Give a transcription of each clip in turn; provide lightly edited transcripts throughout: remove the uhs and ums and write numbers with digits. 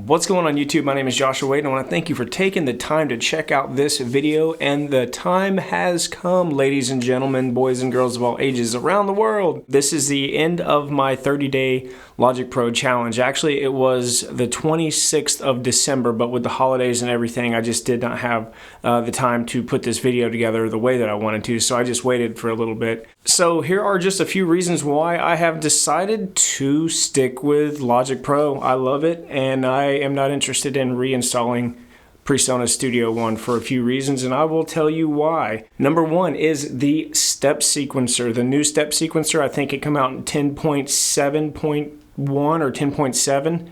What's going on YouTube? My name is Joshua Wade and I want to thank you for taking the time to check out this video. And the time has come, ladies and gentlemen, boys and girls of all ages around the world. This is the end of my 30-day Logic Pro challenge. Actually, it was the 26th of December, but with the holidays and everything, I just did not have the time to put this video together the way that I wanted to, so I just waited for a little bit. So here are just a few reasons why I have decided to stick with Logic Pro. I love it, and I am not interested in reinstalling PreSonus Studio One for a few reasons, and I will tell you why. Number one is the step sequencer. The new step sequencer, I think it came out in 10.7.1 or 10.7.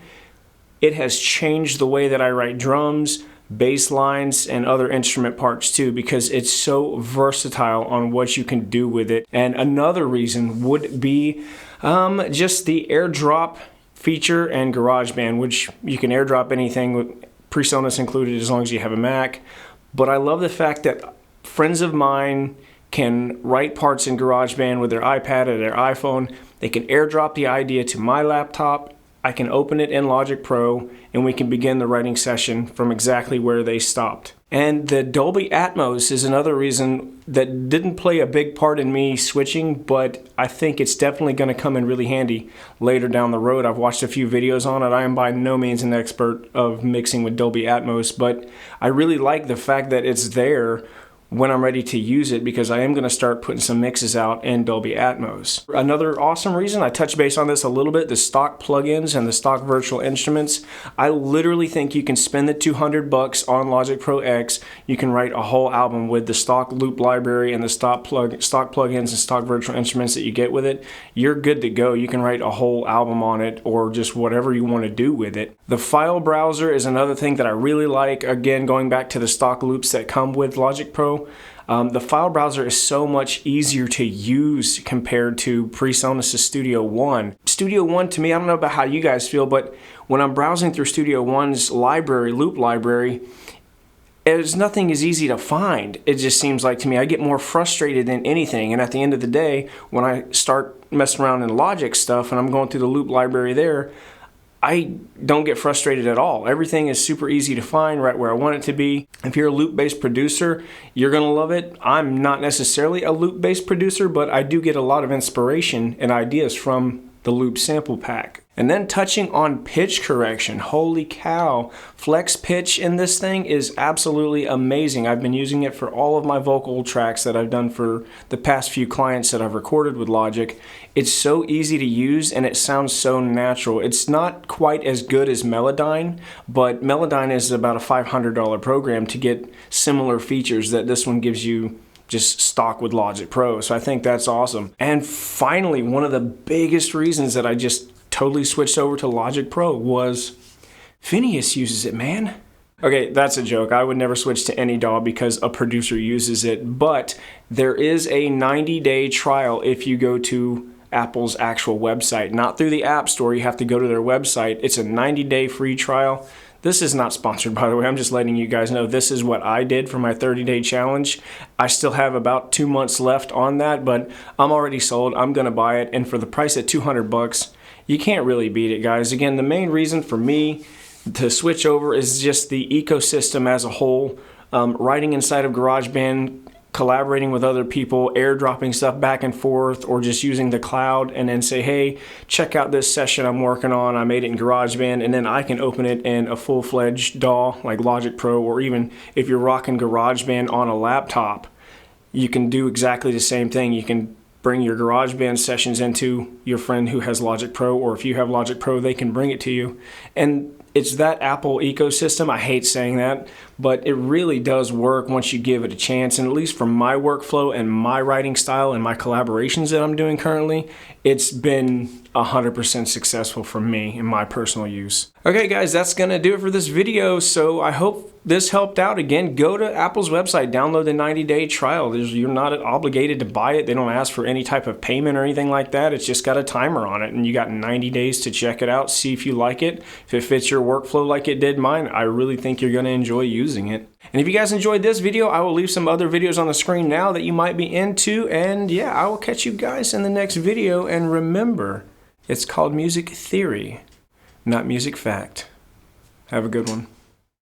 It has changed the way that I write drums, bass lines, and other instrument parts too, because it's so versatile on what you can do with it. And another reason would be just the airdrop feature and GarageBand, which you can airdrop anything with PreSonus included as long as you have a Mac. But I love the fact that friends of mine can write parts in GarageBand with their iPad or their iPhone. They can airdrop the idea to my laptop. I can open it in Logic Pro and we can begin the writing session from exactly where they stopped. And the Dolby Atmos is another reason that didn't play a big part in me switching, but I think it's definitely going to come in really handy later down the road. I've watched a few videos on it. I am by no means an expert of mixing with Dolby Atmos, but I really like the fact that it's there when I'm ready to use it, because I am going to start putting some mixes out in Dolby Atmos. Another awesome reason, I touched base on this a little bit, the stock plugins and the stock virtual instruments. I literally think you can spend the $200 on Logic Pro X. You can write a whole album with the stock loop library and the stock plugins and stock virtual instruments that you get with it. You're good to go. You can write a whole album on it or just whatever you want to do with it. The file browser is another thing that I really like. Again, going back to the stock loops that come with Logic Pro. The file browser is so much easier to use compared to PreSonus Studio One. Studio One, to me, I don't know about how you guys feel, but when I'm browsing through Studio One's library, loop library, nothing is easy to find. It just seems like to me, I get more frustrated than anything. And at the end of the day, when I start messing around in Logic stuff and I'm going through the loop library there, I don't get frustrated at all. Everything is super easy to find right where I want it to be. If you're a loop-based producer, you're gonna love it. I'm not necessarily a loop-based producer, but I do get a lot of inspiration and ideas from the loop sample pack. And then touching on pitch correction, holy cow. Flex pitch in this thing is absolutely amazing. I've been using it for all of my vocal tracks that I've done for the past few clients that I've recorded with Logic. It's so easy to use and it sounds so natural. It's not quite as good as Melodyne, but Melodyne is about a $500 program to get similar features that this one gives you just stock with Logic Pro. So I think that's awesome. And finally, one of the biggest reasons that I just totally switched over to Logic Pro was Phineas uses it, man. Okay, that's a joke. I would never switch to any DAW because a producer uses it, but there is a 90-day trial if you go to Apple's actual website. Not through the App Store, you have to go to their website. It's a 90-day free trial. This is not sponsored, by the way. I'm just letting you guys know this is what I did for my 30-day challenge. I still have about 2 months left on that, but I'm already sold. I'm gonna buy it, and for the price at $200, you can't really beat it, guys. Again, the main reason for me to switch over is just the ecosystem as a whole. Writing inside of GarageBand, collaborating with other people, airdropping stuff back and forth, or just using the cloud and then say, hey, check out this session I'm working on. I made it in GarageBand, and then I can open it in a full-fledged DAW like Logic Pro, or even if you're rocking GarageBand on a laptop, you can do exactly the same thing. You can bring your GarageBand sessions into your friend who has Logic Pro, or if you have Logic Pro, they can bring it to you. And it's that Apple ecosystem. I hate saying that, but it really does work once you give it a chance. And at least for my workflow and my writing style and my collaborations that I'm doing currently, it's been 100% successful for me in my personal use. Okay guys, that's gonna do it for this video. So I hope this helped out. Again, go to Apple's website, download the 90-day trial. You're not obligated to buy it. They don't ask for any type of payment or anything like that. It's just got a timer on it, and you got 90 days to check it out, see if you like it. If it fits your workflow like it did mine, I really think you're gonna enjoy using it. And if you guys enjoyed this video, I will leave some other videos on the screen now that you might be into. And yeah, I will catch you guys in the next video. And remember, it's called music theory, not music fact. Have a good one.